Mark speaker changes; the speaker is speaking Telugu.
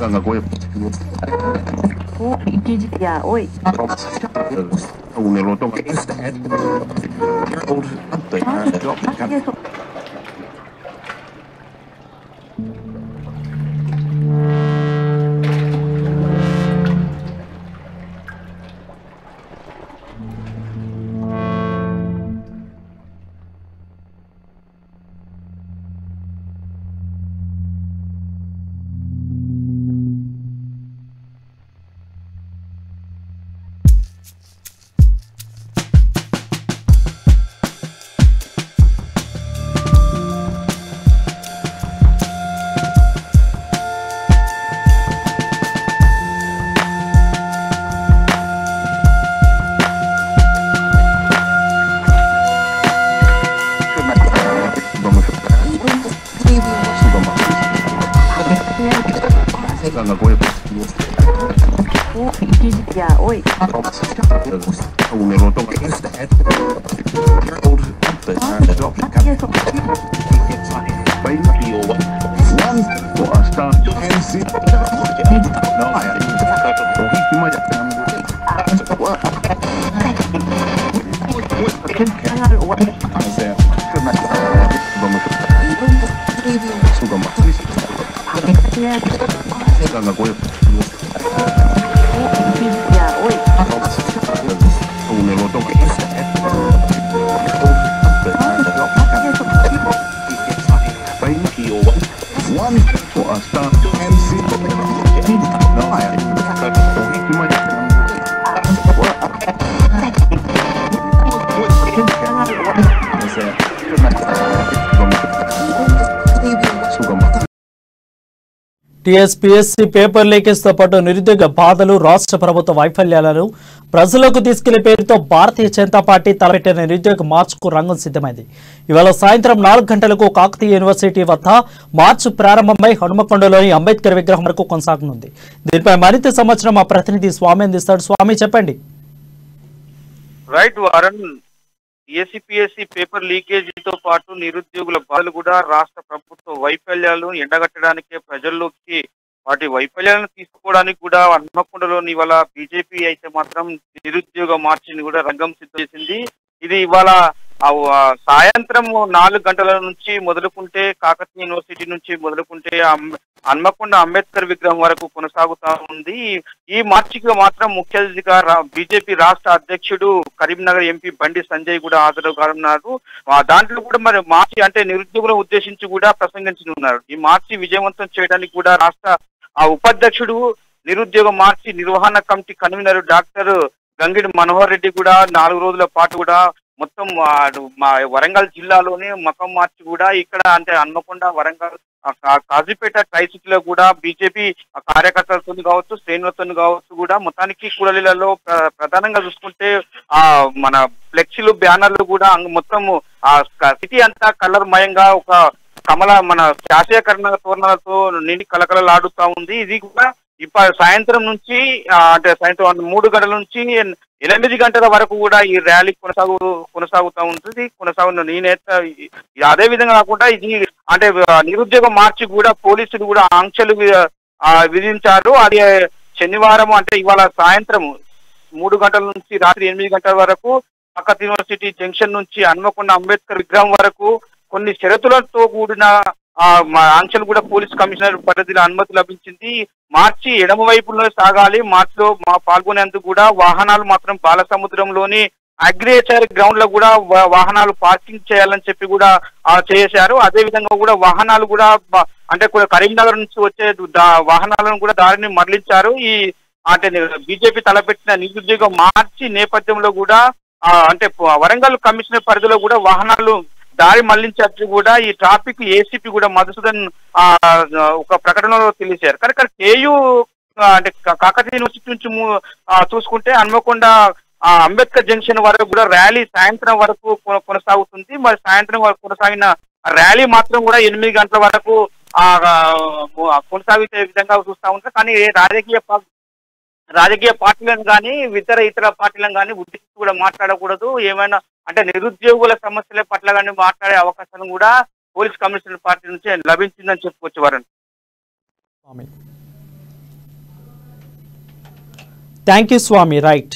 Speaker 1: Oi. Oi.
Speaker 2: టీఎస్పీఎస్సీ పేపర్ లీకేజ్తో పాటు నిరుద్యోగ బాధలు రాష్ట్ర ప్రభుత్వ వైఫల్యాలను ప్రజలకు తీసుకెళ్లే పేరుతో భారతీయ జనతా పార్టీ తలపెట్టిన నిరుద్యోగ మార్చ్కు రంగం సిద్ధమైంది. ఇవాళ సాయంత్రం 4 గంటలకు కాకతీయ యూనివర్సిటీ వద్ద మార్చ్ ప్రారంభమై హనుమకొండలోని అంబేద్కర్ విగ్రహం వరకు కొనసాగనుంది. దీనిపై మరింత సమాచారం మా ప్రతినిధి స్వామి అందిస్తాడు. స్వామి, చెప్పండి.
Speaker 3: రైట్ వారన్, టీఎస్పీఎస్సీ పేపర్ లీకేజీతో పాటు నిరుద్యోగుల బాధలు కూడా రాష్ట్ర ప్రభుత్వ వైఫల్యాలు ఎండగట్టడానికే ప్రజల్లోకి వాటి వైఫల్యాలను తీసుకోవడానికి కూడా హన్మకొండలోని ఇవాళ బీజేపీ అయితే మాత్రం నిరుద్యోగ మార్చిని కూడా రంగం సిద్ధం చేసింది. ఇది ఇవాళ సాయంత్రం 4 గంటల నుంచి మొదలుకుంటే కాకతీయ యూనివర్సిటీ నుంచి మొదలుకుంటే హన్మకొండ అంబేద్కర్ విగ్రహం వరకు కొనసాగుతా ఉంది. ఈ మార్చికి మాత్రం ముఖ్య అతిథిగా బీజేపీ రాష్ట్ర అధ్యక్షుడు కరీంనగర్ ఎంపీ బండి సంజయ్ కూడా హాజరు కానున్నారు. దాంట్లో కూడా మరి మార్చి అంటే నిరుద్యోగులను ఉద్దేశించి కూడా ప్రసంగించనున్నారు. ఈ మార్చి విజయవంతం చేయడానికి కూడా రాష్ట్ర ఉపాధ్యక్షుడు నిరుద్యోగ మార్చి నిర్వహణ committee convener doctor Gangidi Manohar Reddy కూడా 4 రోజుల పాటు కూడా మొత్తం మా వరంగల్ జిల్లాలోని మకం మార్చి కూడా ఇక్కడ అంటే హన్మకొండ, వరంగల్, కాజీపేట ట్రై సిటీలో కూడా బీజేపీ కార్యకర్తలతో కావచ్చు, శ్రేణులతో కావచ్చు కూడా మొత్తానికి కూడలిలలో ప్రధానంగా చూసుకుంటే మన ఫ్లెక్సీలు, బ్యానర్లు కూడా మొత్తం సిటీ అంతా కలర్ మయంగా ఒక మన శాస్త్రీయకరణ తోరణాలతో నిండి కలకలలాడుతూ ఉంది. ఇది కూడా సాయంత్రం నుంచి అంటే సాయంత్రం 3 గంటల నుంచి 8 గంటల వరకు కూడా ఈ ర్యాలీ కొనసాగుతూ ఉంటుంది. నేనైతే అదే విధంగా కాకుండా ఇది అంటే నిరుద్యోగ మార్చి కూడా పోలీసులు కూడా ఆంక్షలు విధించారు. అది శనివారం అంటే ఇవాళ సాయంత్రం 3 గంటల నుంచి రాత్రి 8 గంటల వరకు కాకతీయ యూనివర్సిటీ జంక్షన్ నుంచి హన్మకొండ అంబేద్కర్ విగ్రహం వరకు కొన్ని షరతులతో కూడిన ఆంక్షలు కూడా పోలీస్ కమిషనర్ పరిధిలో అనుమతి లభించింది. మార్చి ఎడమ వైపులో సాగాలి. మార్చిలో పాల్గొనేందుకు కూడా వాహనాలు మాత్రం బాలసముద్రంలోని అగ్రికల్చర్ గ్రౌండ్ లో కూడా వాహనాలు పార్కింగ్ చేయాలని చెప్పి కూడా చేశారు. అదే విధంగా కూడా వాహనాలు కూడా అంటే కరీంనగర్ నుంచి వచ్చే వాహనాలను కూడా దారిని మరలించారు. ఈ అంటే బీజేపీ తలపెట్టిన నిరుద్యోగ మార్చి నేపథ్యంలో కూడా అంటే వరంగల్ కమిషనర్ పరిధిలో కూడా వాహనాలు దారి మళ్లించచ్చు కూడా ఈ ట్రాఫిక్ ఏసీపీ కూడా మధుసూదన్ ఒక ప్రకటనలో తెలిసారు. కానీ కేయూ అంటే కాకతీయ యూనివర్సిటీ నుంచి చూసుకుంటే హన్మకొండ అంబేద్కర్ జంక్షన్ వరకు కూడా ర్యాలీ సాయంత్రం వరకు కొనసాగుతుంది. మరి సాయంత్రం వరకు కొనసాగిన ర్యాలీ మాత్రం కూడా 8 గంటల వరకు కొనసాగే విధంగా చూస్తా ఉంటారు. కానీ రాజకీయ పార్టీలను కానీ ఇతర పార్టీలను కానీ ఉద్దేశించి కూడా మాట్లాడకూడదు. ఏమైనా అంటే నిరుద్యోగుల సమస్యల పట్ల కానీ మాట్లాడే అవకాశం కూడా పోలీస్ కమిషనర్ పార్టీ నుంచి లభించిందని చెప్పుకోవచ్చు. Varun.
Speaker 2: Thank you Swamy. Right.